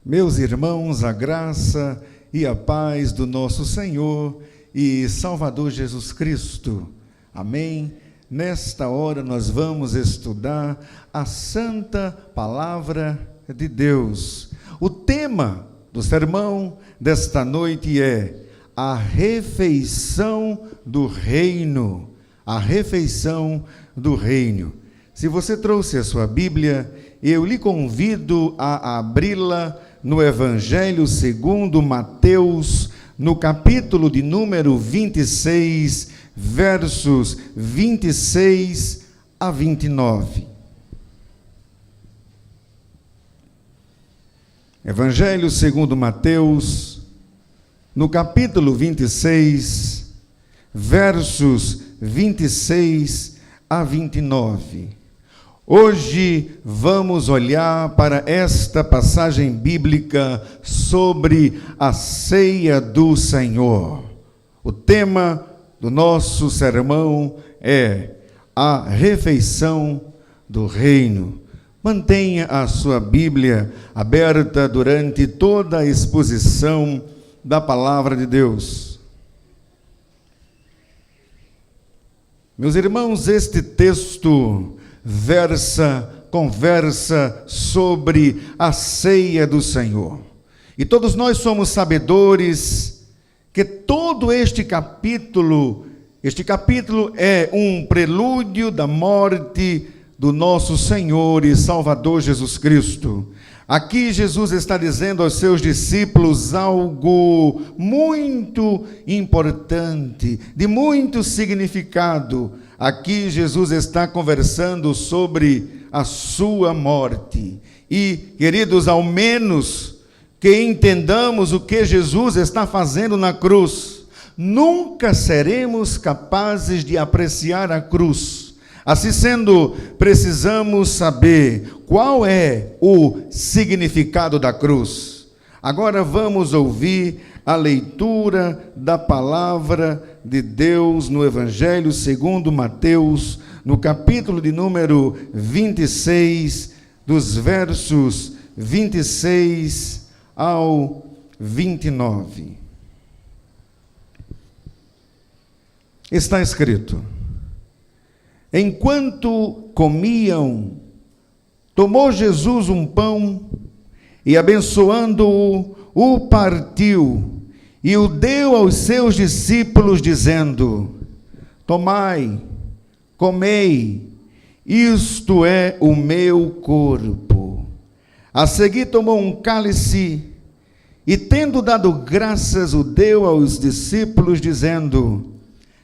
Meus irmãos, a graça e a paz do nosso Senhor e Salvador Jesus Cristo. Amém? Nesta hora nós vamos estudar a Santa Palavra de Deus. O tema do sermão desta noite é a refeição do reino. A refeição do reino. Se você trouxe a sua Bíblia, eu lhe convido a abri-la no Evangelho segundo Mateus, no capítulo de número 26, versos 26 a 29. Evangelho segundo Mateus, no capítulo 26, versos 26 a 29. Hoje vamos olhar para esta passagem bíblica sobre a ceia do Senhor. O tema do nosso sermão é a refeição do reino. Mantenha a sua Bíblia aberta durante toda a exposição da palavra de Deus. Meus irmãos, este texto conversa sobre a ceia do Senhor. E todos nós somos sabedores que todo este capítulo é um prelúdio da morte do nosso Senhor e Salvador Jesus Cristo. Aqui Jesus está dizendo aos seus discípulos algo muito importante, de muito significado. Aqui Jesus está conversando sobre a sua morte. E, queridos, ao menos que entendamos o que Jesus está fazendo na cruz, nunca seremos capazes de apreciar a cruz. Assim sendo, precisamos saber qual é o significado da cruz. Agora vamos ouvir a leitura da palavra de Deus no Evangelho segundo Mateus, no capítulo de número 26, dos versos 26 ao 29. Está escrito: enquanto comiam, tomou Jesus um pão e, abençoando-o, o partiu e o deu aos seus discípulos, dizendo: tomai, comei, isto é o meu corpo. A seguir tomou um cálice e, tendo dado graças, o deu aos discípulos, dizendo: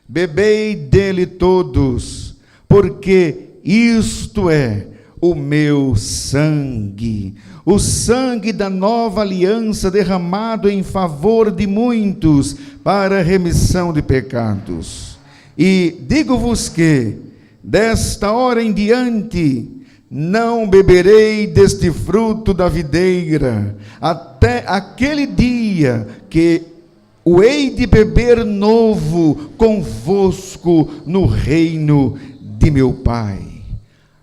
bebei dele todos, porque isto é o meu sangue, o sangue da nova aliança derramado em favor de muitos para a remissão de pecados. E digo-vos que, desta hora em diante, não beberei deste fruto da videira, até aquele dia que o hei de beber novo convosco no reino de meu Pai.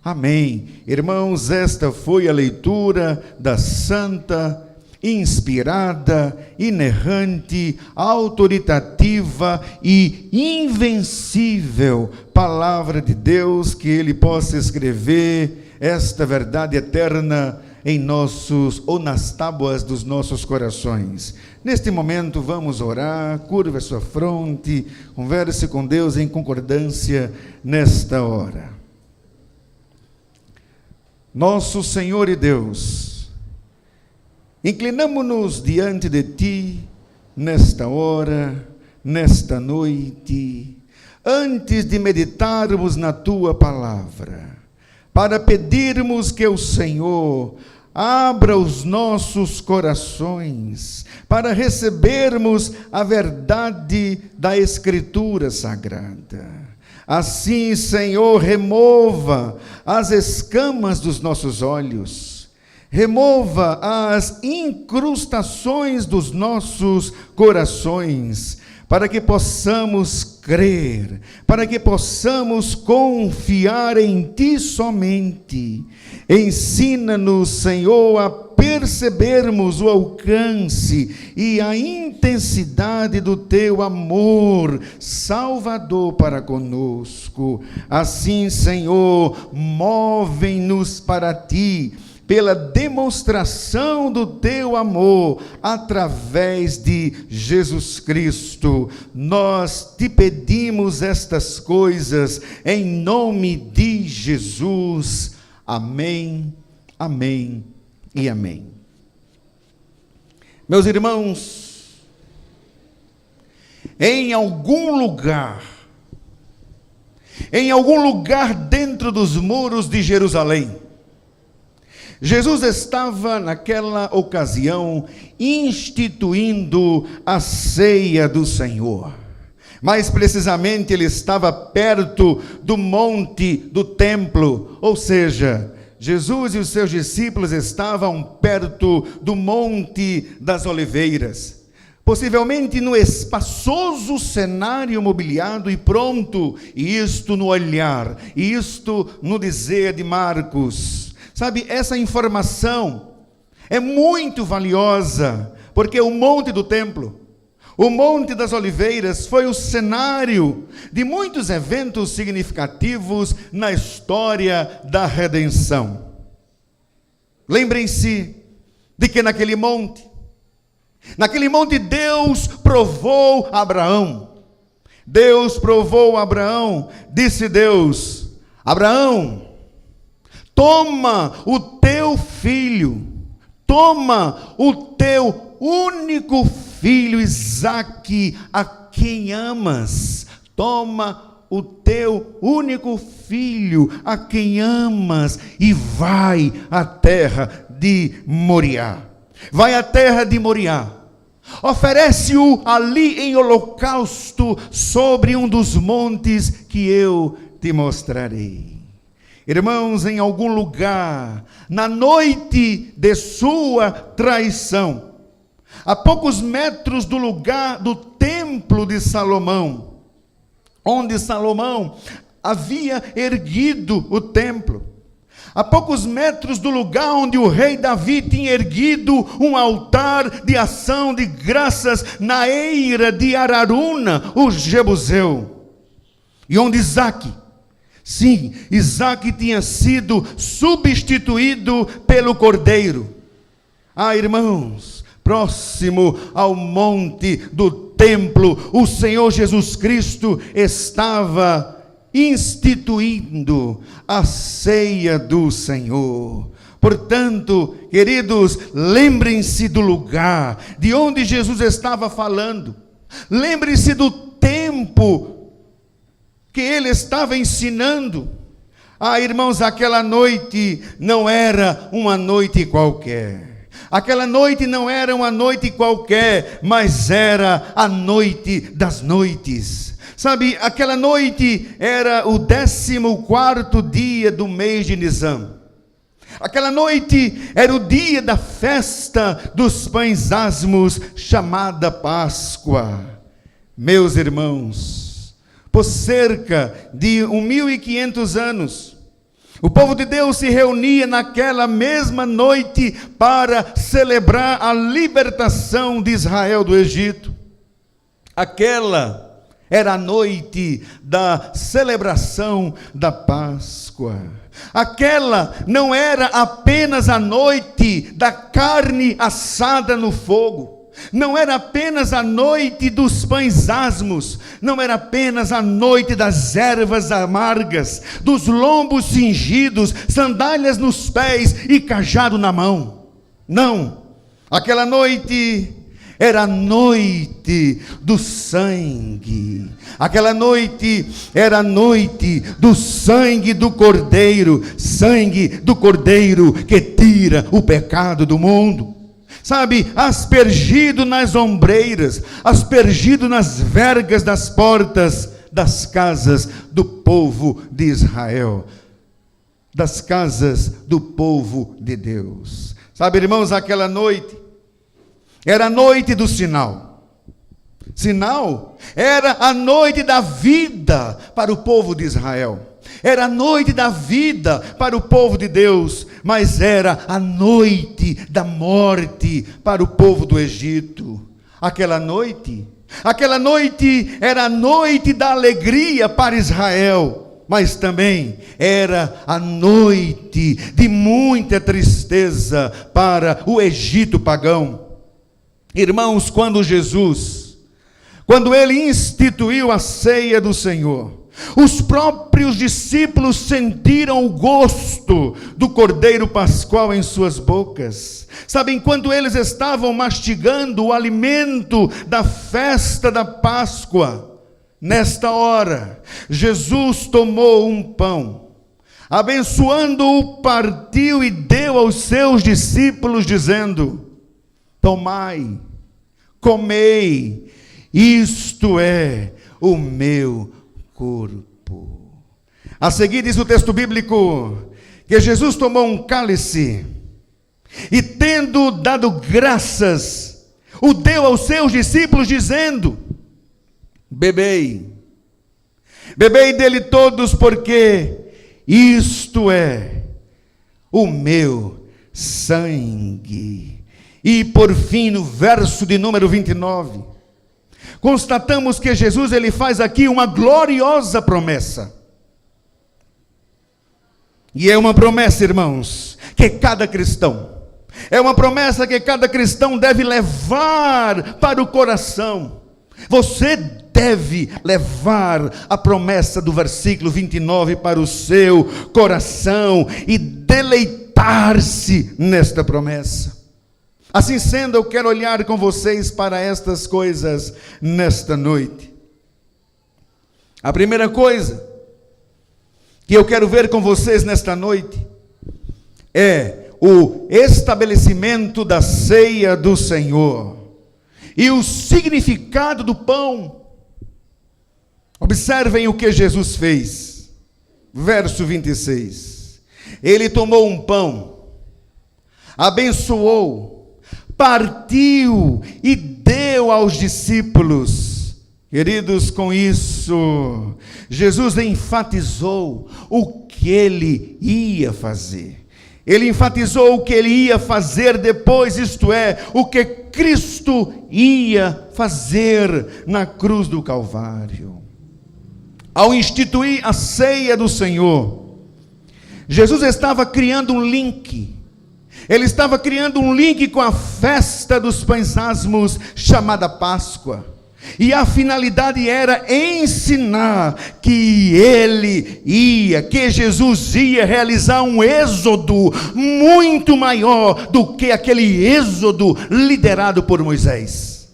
Amém. Irmãos, esta foi a leitura da santa, inspirada, inerrante, autoritativa e invencível palavra de Deus, que Ele possa escrever esta verdade eterna em nossos, ou nas tábuas dos nossos corações. Neste momento vamos orar, curva a sua fronte, converse com Deus em concordância nesta hora. Nosso Senhor e Deus, inclinamo-nos diante de Ti nesta hora, nesta noite, antes de meditarmos na Tua palavra, para pedirmos que o Senhor abra os nossos corações, para recebermos a verdade da Escritura Sagrada. Assim, Senhor, remova as escamas dos nossos olhos, remova as incrustações dos nossos corações, para que possamos crer, para que possamos confiar em Ti somente. Ensina-nos, Senhor, a percebermos o alcance e a intensidade do teu amor salvador para conosco. Assim, Senhor, move-nos para ti, pela demonstração do teu amor, através de Jesus Cristo. Nós te pedimos estas coisas, em nome de Jesus. Amém, amém e amém. Meus irmãos, em algum lugar dentro dos muros de Jerusalém, Jesus estava naquela ocasião instituindo a ceia do Senhor. Mais precisamente, ele estava perto do monte do templo, ou seja, Jesus e os seus discípulos estavam perto do Monte das Oliveiras, possivelmente no espaçoso cenário mobiliado e pronto, e isto no olhar, e isto no dizer de Marcos. Sabe, essa informação é muito valiosa, porque o Monte do Templo, o Monte das Oliveiras, foi o cenário de muitos eventos significativos na história da redenção. Lembrem-se de que naquele monte Deus provou Abraão. Deus provou Abraão, disse Deus: Abraão, toma o teu filho, toma o teu único filho Isaque, a quem amas. Toma o teu único filho, a quem amas, e vai à terra de Moriá. Vai à terra de Moriá. Oferece-o ali em holocausto sobre um dos montes que eu te mostrarei. Irmãos, em algum lugar, na noite de sua traição, a poucos metros do lugar do templo de Salomão, onde Salomão havia erguido o templo, a poucos metros do lugar onde o rei Davi tinha erguido um altar de ação de graças na eira de Araruna, o Jebuseu, e onde Isaque tinha sido substituído pelo cordeiro. Irmãos, próximo ao monte do templo, o Senhor Jesus Cristo estava instituindo a ceia do Senhor. Portanto, queridos, lembrem-se do lugar de onde Jesus estava falando. Lembrem-se do tempo que ele estava ensinando. Irmãos, aquela noite não era uma noite qualquer. Aquela noite não era uma noite qualquer, mas era a noite das noites. Sabe, aquela noite era o 14º dia do mês de Nisan. Aquela noite era o dia da festa dos pães asmos, chamada Páscoa. Meus irmãos, por cerca de 1500 anos, o povo de Deus se reunia naquela mesma noite para celebrar a libertação de Israel do Egito. Aquela era a noite da celebração da Páscoa. Aquela não era apenas a noite da carne assada no fogo. Não era apenas a noite dos pães asmos. Não era apenas a noite das ervas amargas, dos lombos cingidos, sandálias nos pés e cajado na mão. Não. Aquela noite era a noite do sangue. Aquela noite era a noite do sangue do Cordeiro. Sangue do Cordeiro que tira o pecado do mundo. Sabe, aspergido nas ombreiras, aspergido nas vergas das portas das casas do povo de Israel. Das casas do povo de Deus. Sabe, irmãos, aquela noite era a noite do sinal. Sinal era a noite da vida para o povo de Israel. Era a noite da vida para o povo de Deus, mas era a noite da morte para o povo do Egito. Aquela noite era a noite da alegria para Israel, mas também era a noite de muita tristeza para o Egito pagão. Irmãos, quando ele instituiu a ceia do Senhor, os próprios discípulos sentiram o gosto do cordeiro pascual em suas bocas. Sabe, enquanto eles estavam mastigando o alimento da festa da Páscoa, nesta hora, Jesus tomou um pão, abençoando-o, partiu e deu aos seus discípulos, dizendo: tomai, comei, isto é o meu corpo. A seguir diz o texto bíblico que Jesus tomou um cálice e, tendo dado graças, o deu aos seus discípulos, dizendo: bebei dele todos, porque isto é o meu sangue. E por fim, no verso de número 29, constatamos que Jesus, ele faz aqui uma gloriosa promessa. E é uma promessa, irmãos, que cada cristão, é uma promessa que cada cristão deve levar para o coração. Você deve levar a promessa do versículo 29 para o seu coração e deleitar-se nesta promessa. Assim sendo, eu quero olhar com vocês para estas coisas nesta noite. A primeira coisa que eu quero ver com vocês nesta noite é o estabelecimento da ceia do Senhor e o significado do pão. Observem o que Jesus fez. Verso 26. Ele tomou um pão, abençoou, partiu e deu aos discípulos. Queridos, com isso, Jesus enfatizou o que ele ia fazer. Ele enfatizou o que ele ia fazer depois, isto é, o que Cristo ia fazer na cruz do Calvário. Ao instituir a ceia do Senhor, Jesus estava criando um link. Ele estava criando um link com a festa dos pães asmos, chamada Páscoa. E a finalidade era ensinar que Jesus ia realizar um êxodo muito maior do que aquele êxodo liderado por Moisés.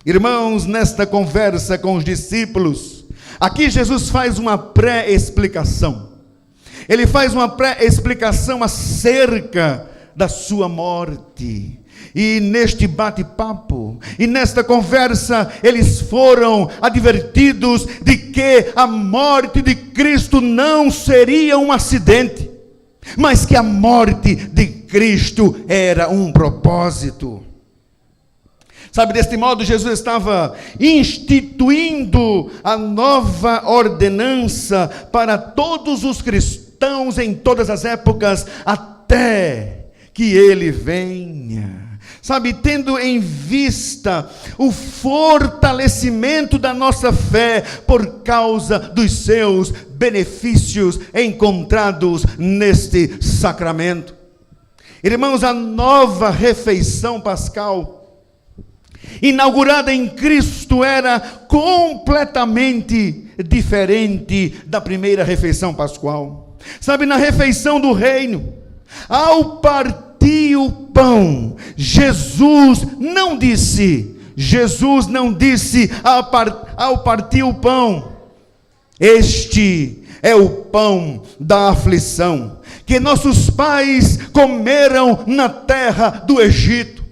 Irmãos, nesta conversa com os discípulos, aqui Jesus faz uma pré-explicação. Ele faz uma pré-explicação acerca da sua morte. E neste bate-papo, e nesta conversa, eles foram advertidos de que a morte de Cristo não seria um acidente, mas que a morte de Cristo era um propósito. Sabe, deste modo, Jesus estava instituindo a nova ordenança para todos os cristãos em todas as épocas, até que ele venha. Sabe, tendo em vista o fortalecimento da nossa fé por causa dos seus benefícios encontrados neste sacramento. Irmãos, a nova refeição pascal, inaugurada em Cristo, era completamente diferente da primeira refeição pascual. Sabe, na refeição do reino, ao partir o pão, Jesus não disse ao partir o pão: este é o pão da aflição, que nossos pais comeram na terra do Egito.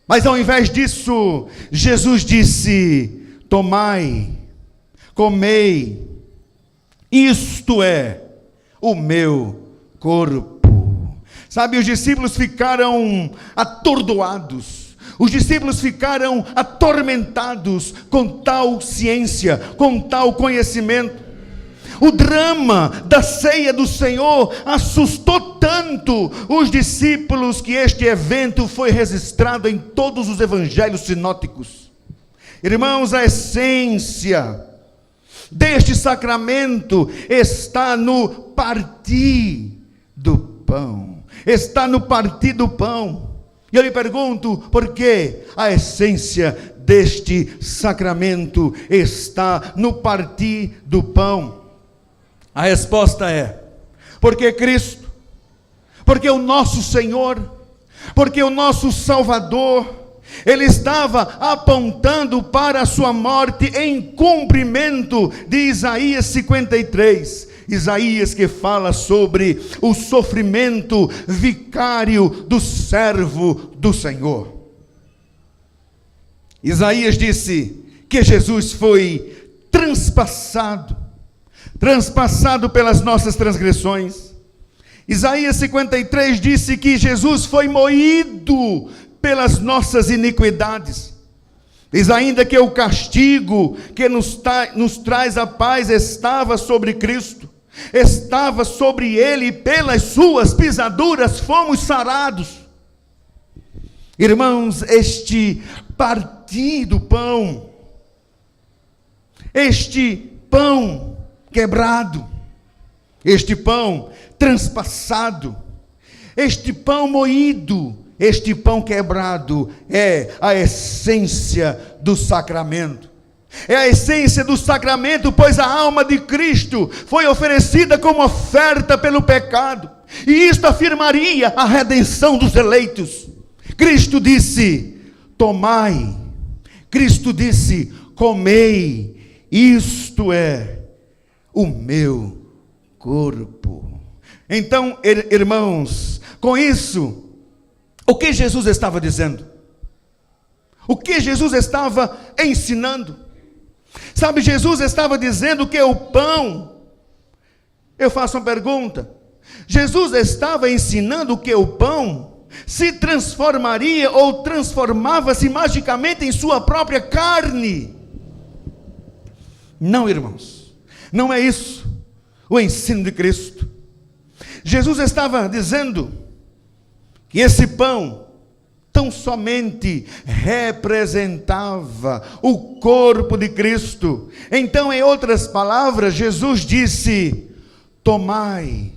Mas ao invés disso, Jesus disse: tomai, comei, isto é o meu corpo. Sabe, os discípulos ficaram atordoados, os discípulos ficaram atormentados com tal ciência, com tal conhecimento. O drama da ceia do Senhor assustou tanto os discípulos que este evento foi registrado em todos os evangelhos sinóticos. Irmãos, a essência deste sacramento está no partir do pão. Está no partir do pão. E eu lhe pergunto, por que a essência deste sacramento está no partir do pão? A resposta é: porque Cristo, porque o nosso Senhor, porque o nosso Salvador, Ele estava apontando para a sua morte em cumprimento de Isaías 53. Isaías que fala sobre o sofrimento vicário do servo do Senhor. Isaías disse que Jesus foi transpassado pelas nossas transgressões. Isaías 53 disse que Jesus foi moído pelas nossas iniquidades. Diz ainda que o castigo que nos traz a paz estava sobre Cristo, estava sobre Ele, e pelas suas pisaduras fomos sarados. Irmãos, este partir do pão, este pão quebrado, este pão transpassado, este pão moído, este pão quebrado é a essência do sacramento. É a essência do sacramento, pois a alma de Cristo foi oferecida como oferta pelo pecado, e isto afirmaria a redenção dos eleitos. Cristo disse: tomai. Cristo disse: comei. Isto é o meu corpo. Então, irmãos, com isso, o que Jesus estava dizendo? O que Jesus estava ensinando? Sabe, Jesus estava dizendo que o pão, eu faço uma pergunta, Jesus estava ensinando que o pão se transformaria ou transformava-se magicamente em sua própria carne? Não, irmãos, não é isso o ensino de Cristo. Jesus estava dizendo que esse pão tão somente representava o corpo de Cristo. Então, em outras palavras, Jesus disse: tomai.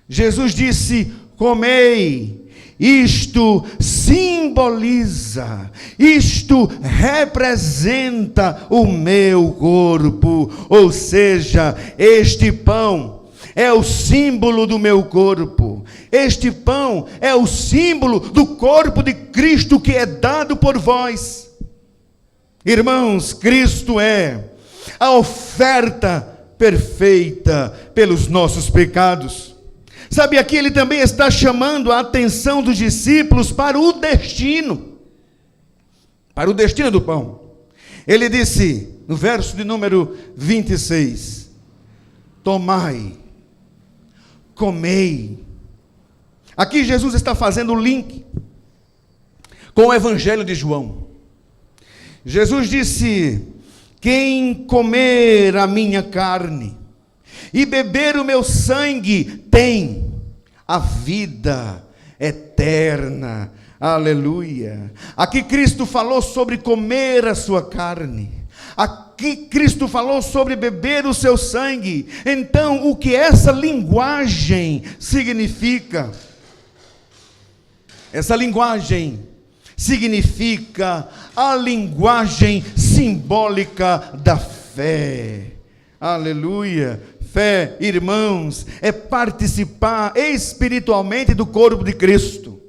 Jesus disse: comei. Isto simboliza, isto representa o meu corpo. Ou seja, este pão é o símbolo do meu corpo. Este pão é o símbolo do corpo de Cristo que é dado por vós. Irmãos, Cristo é a oferta perfeita pelos nossos pecados. Sabe, aqui ele também está chamando a atenção dos discípulos para o destino do pão. Ele disse, no verso de número 26, tomai, comei. Aqui Jesus está fazendo o link com o Evangelho de João. Jesus disse: quem comer a minha carne e beber o meu sangue tem a vida eterna. Aleluia. Aqui Cristo falou sobre comer a sua carne. Aqui Cristo falou sobre beber o seu sangue. Então, o que essa linguagem significa? Essa linguagem significa a linguagem simbólica da fé. Aleluia. Fé, irmãos, é participar espiritualmente do corpo de Cristo.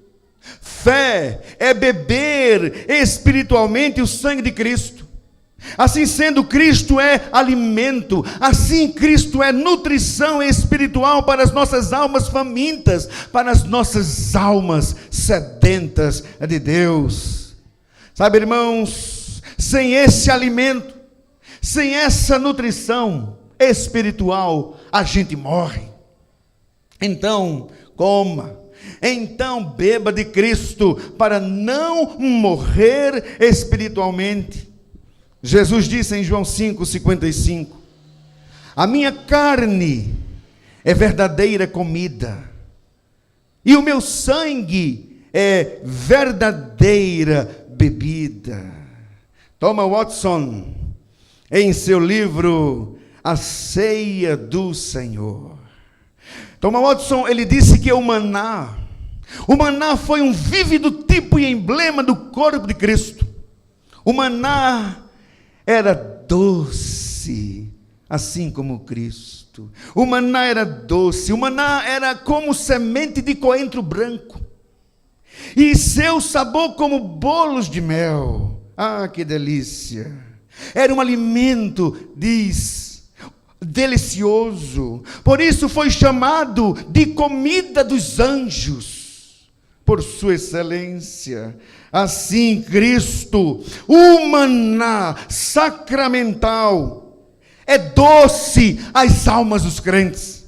Fé é beber espiritualmente o sangue de Cristo. Assim sendo, Cristo é alimento, assim Cristo é nutrição espiritual para as nossas almas famintas, para as nossas almas sedentas de Deus. Sabe, irmãos, sem esse alimento, sem essa nutrição espiritual, a gente morre. Então, coma. Então, beba de Cristo para não morrer espiritualmente. Jesus disse em João 5:55: A minha carne é verdadeira comida, e o meu sangue é verdadeira bebida. Thomas Watson, em seu livro A Ceia do Senhor, Thomas Watson, ele disse que o maná foi um vívido tipo e emblema do corpo de Cristo. O maná era doce, assim como Cristo. O maná era doce, o maná era como semente de coentro branco, e seu sabor como bolos de mel. Ah, que delícia! Era um alimento, diz, delicioso. Por isso foi chamado de comida dos anjos, por sua excelência. Assim, Cristo, o maná sacramental, é doce às almas dos crentes.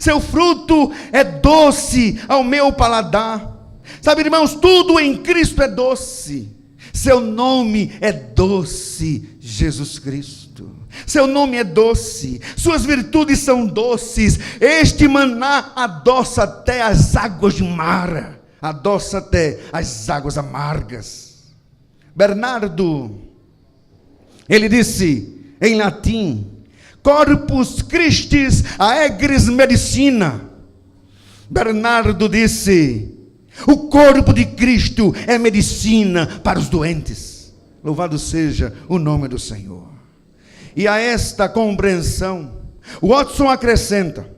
Seu fruto é doce ao meu paladar. Sabe, irmãos, tudo em Cristo é doce. Seu nome é doce, Jesus Cristo. Seu nome é doce, suas virtudes são doces. Este maná adoça até as águas de mar, adoça até as águas amargas. Bernardo, ele disse em latim: Corpus Christi aegris medicina. Bernardo disse: o corpo de Cristo é medicina para os doentes. Louvado seja o nome do Senhor. E a esta compreensão, Watson acrescenta: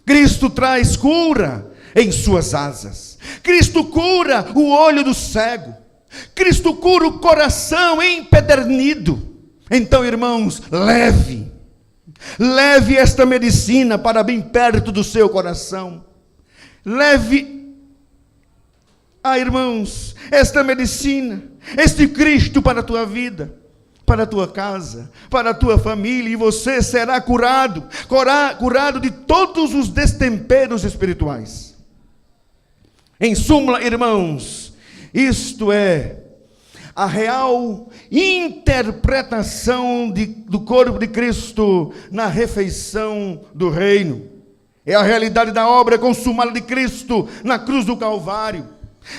Cristo traz cura em suas asas. Cristo cura o olho do cego. Cristo cura o coração empedernido. Então, irmãos, leve esta medicina para bem perto do seu coração. Leve, irmãos, esta medicina, este Cristo para a tua vida, para a tua casa, para a tua família, e você será curado de todos os destemperos espirituais. Em súmula, irmãos, isto é a real interpretação do corpo de Cristo na refeição do reino. É a realidade da obra consumada de Cristo na cruz do Calvário.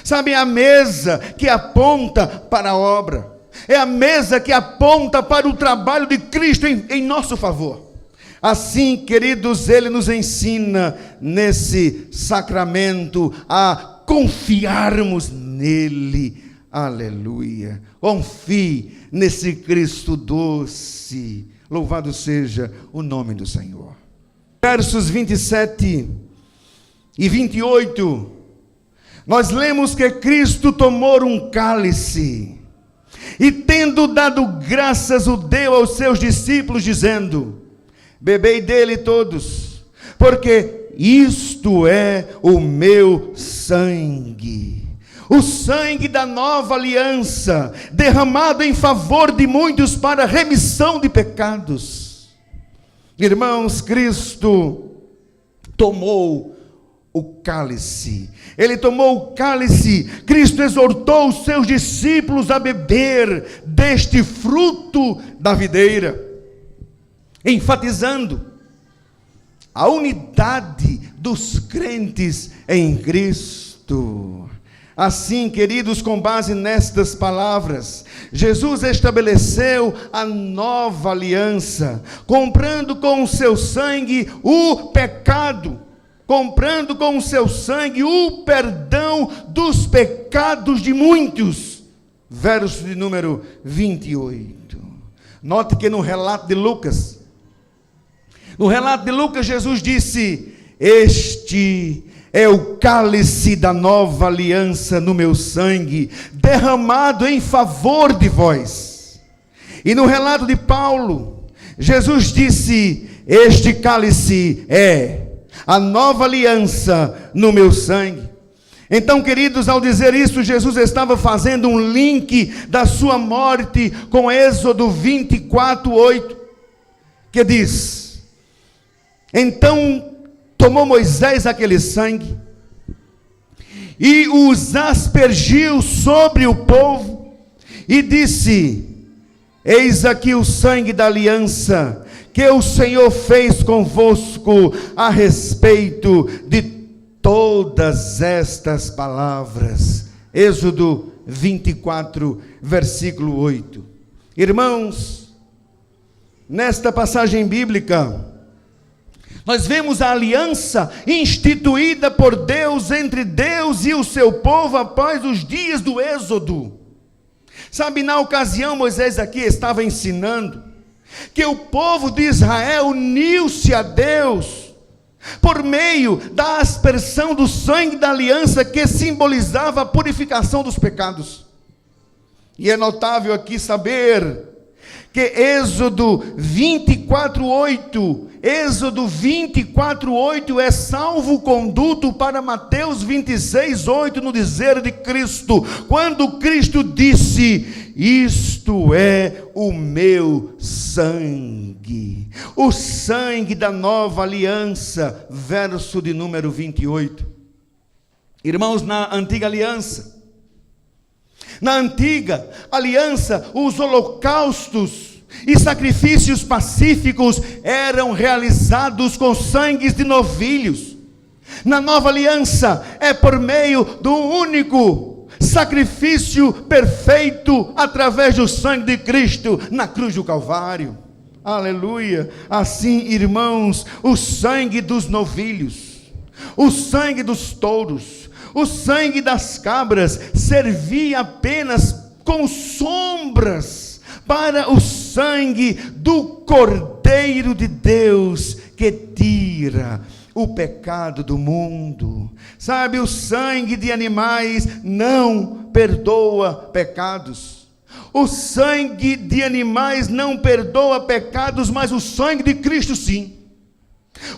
Sabe, é a mesa que aponta para a obra. É a mesa que aponta para o trabalho de Cristo em nosso favor. Assim, queridos, ele nos ensina nesse sacramento a confiarmos nele. Aleluia. Confie nesse Cristo doce. Louvado seja o nome do Senhor. Versos 27 e 28, nós lemos que Cristo tomou um cálice e, tendo dado graças, o deu aos seus discípulos, dizendo: bebei dele todos, porque isto é o meu sangue, o sangue da nova aliança, derramado em favor de muitos para remissão de pecados. Irmãos, Cristo tomou o cálice. Ele tomou o cálice. Cristo exortou os seus discípulos a beber deste fruto da videira, enfatizando a unidade dos crentes em Cristo. Assim, queridos, com base nestas palavras, Jesus estabeleceu a nova aliança, comprando com o seu sangue o pecado, comprando com o seu sangue o perdão dos pecados de muitos. Verso de número 28. Note que no relato de Lucas, Jesus disse: este é o cálice da nova aliança no meu sangue, derramado em favor de vós. E no relato de Paulo, Jesus disse: este cálice é a nova aliança no meu sangue. Então, queridos, ao dizer isso, Jesus estava fazendo um link da sua morte com Êxodo 24:8, que diz: então tomou Moisés aquele sangue e os aspergiu sobre o povo e disse: eis aqui o sangue da aliança que o Senhor fez convosco a respeito de todas estas palavras. Êxodo 24, versículo 8. Irmãos, nesta passagem bíblica, nós vemos a aliança instituída por Deus entre Deus e o seu povo após os dias do Êxodo. Sabe, na ocasião Moisés aqui estava ensinando que o povo de Israel uniu-se a Deus por meio da aspersão do sangue da aliança, que simbolizava a purificação dos pecados. E é notável aqui saber que Êxodo 24:8 é salvo-conduto para Mateus 26:8, no dizer de Cristo, quando Cristo disse: isto é o meu sangue, o sangue da nova aliança, verso de número 28. Irmãos, na antiga aliança, os holocaustos e sacrifícios pacíficos eram realizados com sangues de novilhos. Na nova aliança é por meio do único sacrifício perfeito, através do sangue de Cristo na cruz do Calvário. Aleluia! Assim, irmãos, o sangue dos novilhos, o sangue dos touros, o sangue das cabras servia apenas como sombras para o sangue do Cordeiro de Deus, que tira o pecado do mundo. Sabe, o sangue de animais não perdoa pecados. O sangue de animais não perdoa pecados, mas o sangue de Cristo sim.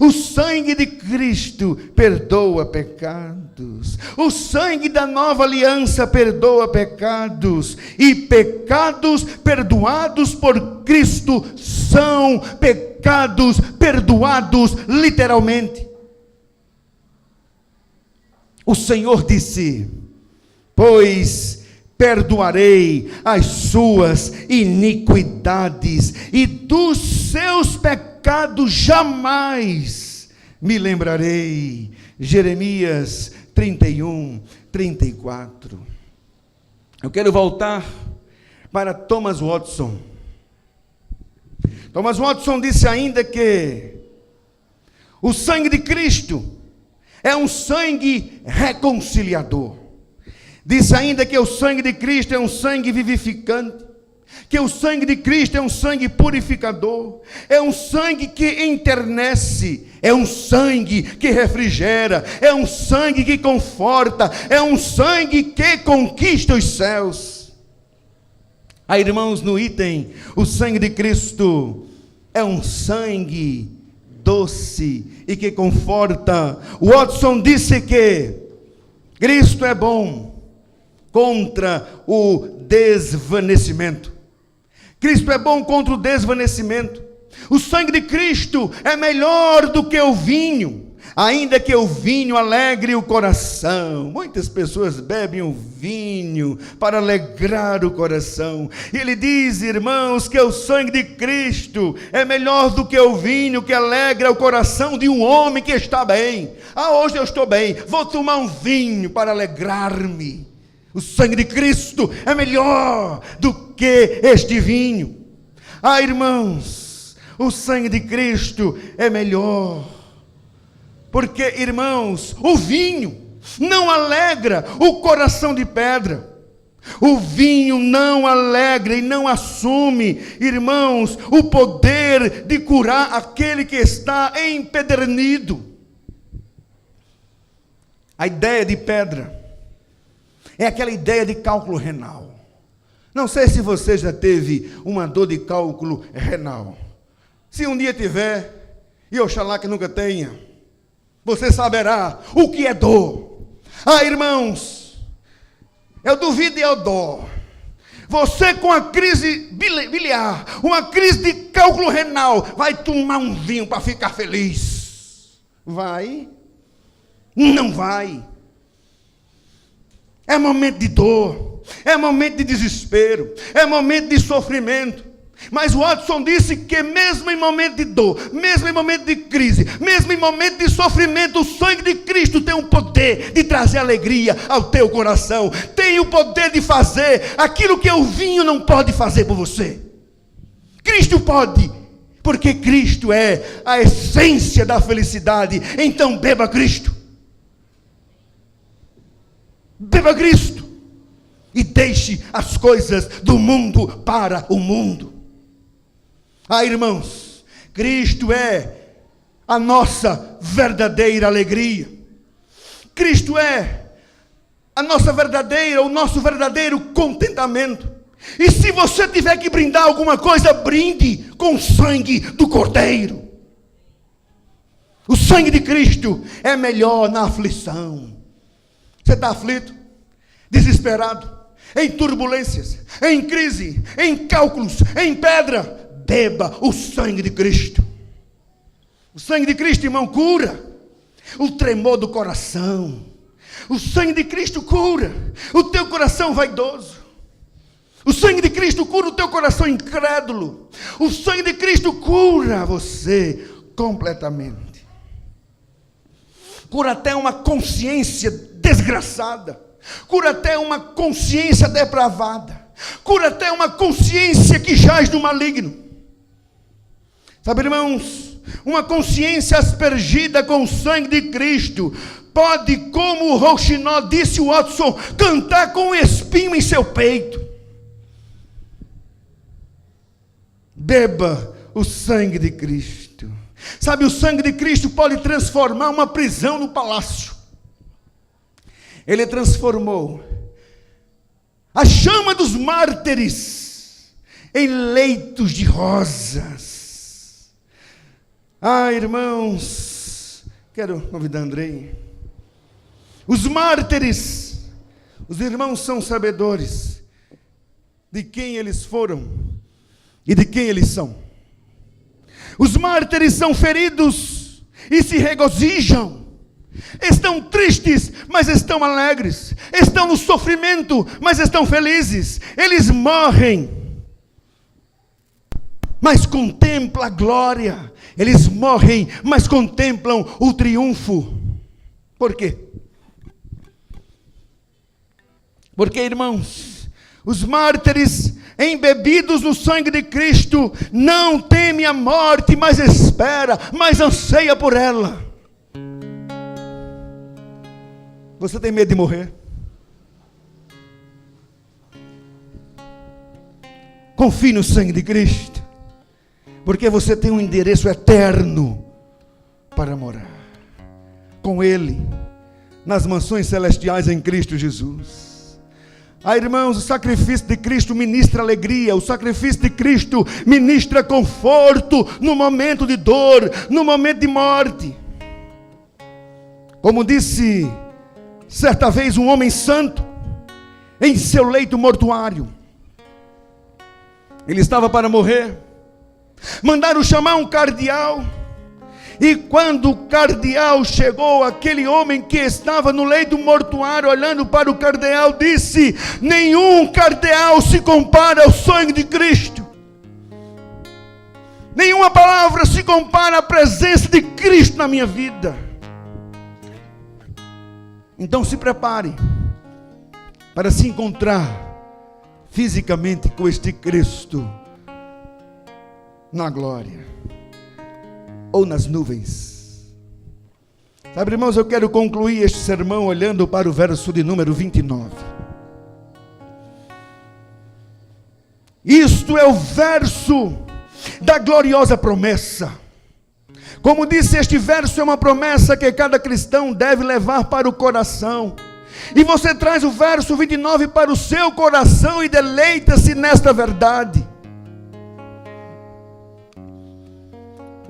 O sangue de Cristo perdoa pecados. O sangue da nova aliança perdoa pecados. E pecados perdoados por Cristo são pecados perdoados literalmente. O Senhor disse: pois perdoarei as suas iniquidades, e dos seus pecados jamais me lembrarei. Jeremias 31, 34. Eu quero voltar para Thomas Watson. Thomas Watson disse ainda que o sangue de Cristo é um sangue reconciliador. Disse ainda que o sangue de Cristo é um sangue vivificante, que o sangue de Cristo é um sangue purificador, é um sangue que enternece, é um sangue que refrigera, é um sangue que conforta, é um sangue que conquista os céus. Aí, irmãos, no item, o sangue de Cristo é um sangue doce e que conforta. Watson disse que Cristo é bom contra o desvanecimento. Cristo é bom contra o desvanecimento. O sangue de Cristo é melhor do que o vinho, ainda que o vinho alegre o coração. Muitas pessoas bebem o vinho para alegrar o coração. E ele diz, irmãos, que o sangue de Cristo é melhor do que o vinho que alegra o coração de um homem que está bem. Hoje eu estou bem, vou tomar um vinho para alegrar-me. O sangue de Cristo é melhor do que este vinho. Irmãos, o sangue de Cristo é melhor. Porque, irmãos, o vinho não alegra o coração de pedra. O vinho não alegra e não assume, irmãos, o poder de curar aquele que está empedernido. A ideia de pedra é aquela ideia de cálculo renal. Não sei se você já teve uma dor de cálculo renal. Se um dia tiver, e oxalá que nunca tenha, você saberá o que é dor. Irmãos, eu duvido e eu dou. Você com a crise biliar, uma crise de cálculo renal, vai tomar um vinho para ficar feliz? Vai? Não vai. É momento de dor, é momento de desespero, é momento de sofrimento. Mas o Watson disse que mesmo em momento de dor, mesmo em momento de crise, mesmo em momento de sofrimento, o sangue de Cristo tem o poder de trazer alegria ao teu coração. Tem o poder de fazer aquilo que o vinho não pode fazer por você. Cristo pode, porque Cristo é a essência da felicidade. Então beba Cristo. Beba Cristo. E deixe as coisas do mundo para o mundo. Irmãos, Cristo é a nossa verdadeira alegria. Cristo é a nossa verdadeira, o nosso verdadeiro contentamento. E se você tiver que brindar alguma coisa, brinde com o sangue do Cordeiro. O sangue de Cristo é melhor na aflição. Você está aflito, desesperado, em turbulências, em crise, em cálculos, em pedra, beba o sangue de Cristo. O sangue de Cristo, irmão, cura o tremor do coração. O sangue de Cristo cura o teu coração vaidoso. O sangue de Cristo cura o teu coração incrédulo. O sangue de Cristo cura você completamente. Cura até uma consciência desgraçada. Cura até uma consciência depravada. Cura até uma consciência que jaz no maligno. Sabe, irmãos, uma consciência aspergida com o sangue de Cristo pode, como o Rouxinol disse, o Watson, cantar com um espinho em seu peito. Beba o sangue de Cristo. Sabe, o sangue de Cristo pode transformar uma prisão no palácio. Ele transformou a chama dos mártires em leitos de rosas. Irmãos, quero convidar Andrei. Os mártires, os irmãos são sabedores de quem eles foram e de quem eles são. Os mártires são feridos e se regozijam. Estão tristes, mas estão alegres. Estão no sofrimento, mas estão felizes. Eles morrem, mas contemplam a glória. Eles morrem, mas contemplam o triunfo. Por quê? Porque, irmãos, os mártires embebidos no sangue de Cristo não temem a morte, mas espera, mas anseia por ela. Você tem medo de morrer? Confie no sangue de Cristo, porque você tem um endereço eterno para morar com Ele nas mansões celestiais em Cristo Jesus. Irmãos, o sacrifício de Cristo ministra alegria. O sacrifício de Cristo ministra conforto no momento de dor, no momento de morte. Como disse certa vez um homem santo em seu leito mortuário, ele estava para morrer. Mandaram chamar um cardeal. E quando o cardeal chegou, aquele homem que estava no leito mortuário, olhando para o cardeal, disse: nenhum cardeal se compara ao sangue de Cristo. Nenhuma palavra se compara à presença de Cristo na minha vida. Então se prepare para se encontrar fisicamente com este Cristo na glória ou nas nuvens. Sabe, irmãos, eu quero concluir este sermão olhando para o verso de número 29. Isto é o verso da gloriosa promessa. Como disse, este verso é uma promessa que cada cristão deve levar para o coração. E você traz o verso 29 para o seu coração e deleita-se nesta verdade.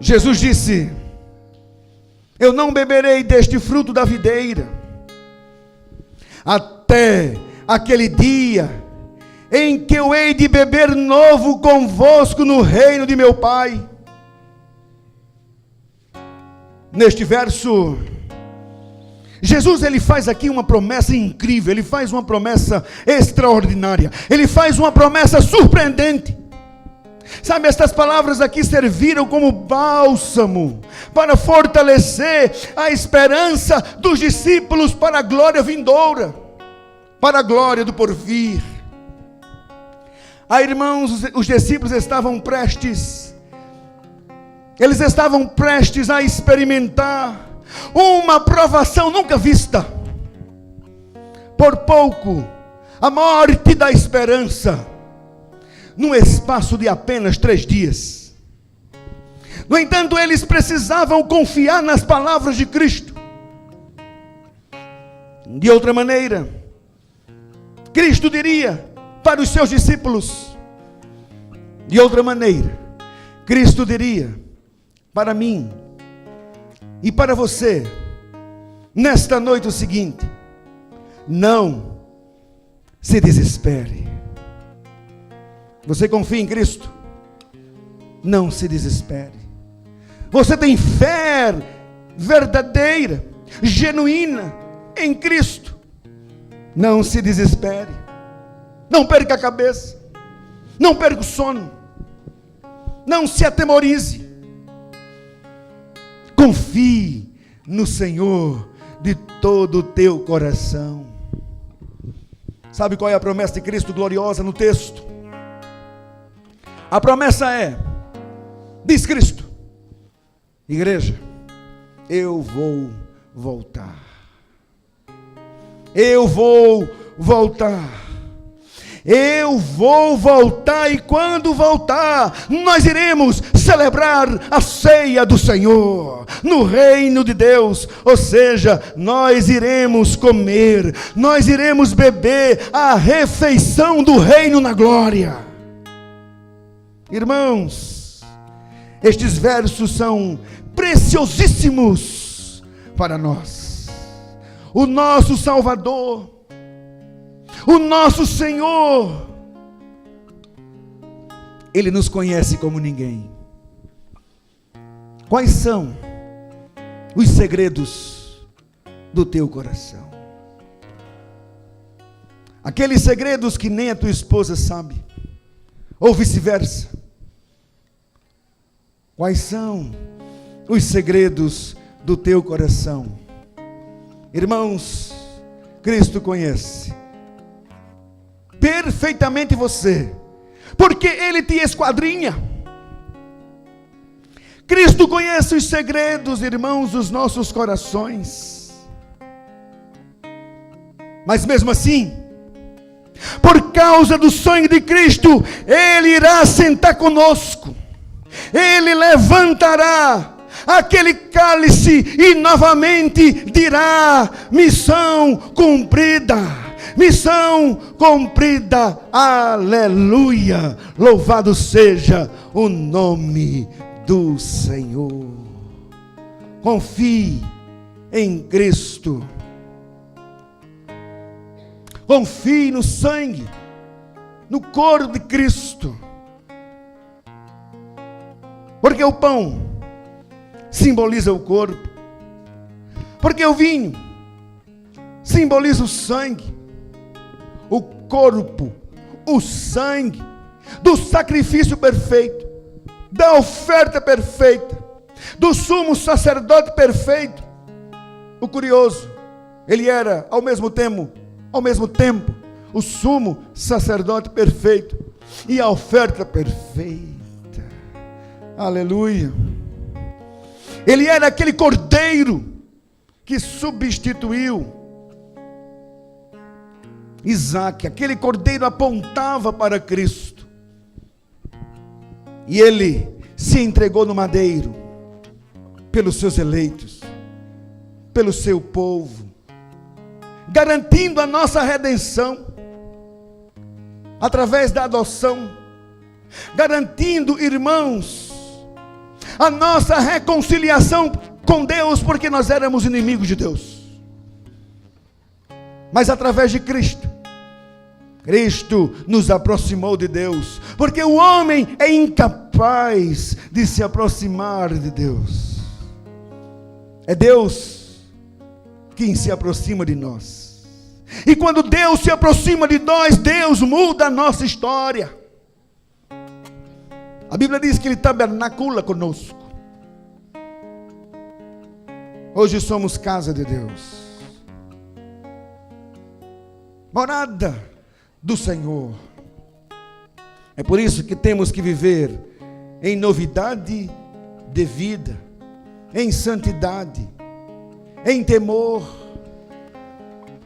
Jesus disse: eu não beberei deste fruto da videira, até aquele dia em que eu hei de beber novo convosco no reino de meu Pai. Neste verso, Jesus ele faz aqui uma promessa incrível, ele faz uma promessa extraordinária, ele faz uma promessa surpreendente. Sabe, estas palavras aqui serviram como bálsamo para fortalecer a esperança dos discípulos para a glória vindoura, para a glória do porvir. Irmãos, os discípulos estavam prestes a experimentar uma provação nunca vista. Por pouco, a morte da esperança, num espaço de apenas 3 dias. No entanto, eles precisavam confiar nas palavras de Cristo. De outra maneira, Cristo diria para os seus discípulos, de outra maneira, Cristo diria para mim e para você, nesta noite o seguinte: não se desespere. Você confia em Cristo? Não se desespere. Você tem fé verdadeira, genuína em Cristo? Não se desespere. Não perca a cabeça. Não perca o sono. Não se atemorize. Confie no Senhor de todo o teu coração. Sabe qual é a promessa de Cristo gloriosa no texto? A promessa é, diz Cristo: igreja, eu vou voltar. Eu vou voltar. Eu vou voltar, e quando voltar, nós iremos celebrar a ceia do Senhor no reino de Deus. Ou seja, nós iremos comer, nós iremos beber a refeição do reino na glória. Irmãos, estes versos são preciosíssimos para nós. O nosso Salvador, o nosso Senhor, Ele nos conhece como ninguém. Quais são os segredos do teu coração? Aqueles segredos que nem a tua esposa sabe, ou vice-versa. Quais são os segredos do teu coração? Irmãos, Cristo conhece perfeitamente você, porque Ele te esquadrinha. Cristo conhece os segredos, irmãos, dos nossos corações. Mas mesmo assim, por causa do sangue de Cristo, Ele irá sentar conosco. Ele levantará aquele cálice e novamente dirá: missão cumprida. Missão cumprida, aleluia, louvado seja o nome do Senhor. Confie em Cristo, confie no sangue, no corpo de Cristo, porque o pão simboliza o corpo, porque o vinho simboliza o sangue. O corpo, o sangue, do sacrifício perfeito, da oferta perfeita, do sumo sacerdote perfeito. O curioso, ele era ao mesmo tempo, o sumo sacerdote perfeito e a oferta perfeita. Aleluia. Ele era aquele cordeiro que substituiu Isaac. Aquele cordeiro apontava para Cristo. E ele se entregou no madeiro pelos seus eleitos, pelo seu povo, garantindo a nossa redenção através da adoção, garantindo, irmãos, a nossa reconciliação com Deus, porque nós éramos inimigos de Deus. Mas através de Cristo, Cristo nos aproximou de Deus, porque o homem é incapaz de se aproximar de Deus. É Deus quem se aproxima de nós. E quando Deus se aproxima de nós, Deus muda a nossa história. A Bíblia diz que Ele tabernacula conosco. Hoje somos casa de Deus, morada do Senhor. É por isso que temos que viver em novidade de vida, em santidade, em temor.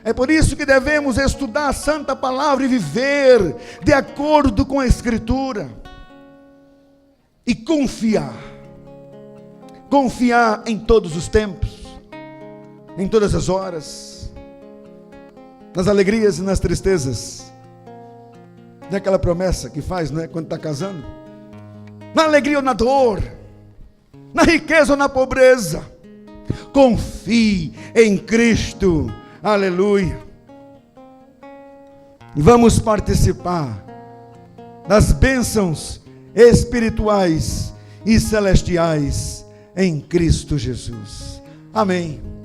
É por isso que devemos estudar a Santa Palavra e viver de acordo com a Escritura. E confiar em todos os tempos, em todas as horas, nas alegrias e nas tristezas. Não é aquela promessa que faz, né, quando está casando? Na alegria ou na dor, na riqueza ou na pobreza, confie em Cristo. Aleluia. E vamos participar das bênçãos espirituais e celestiais em Cristo Jesus. Amém.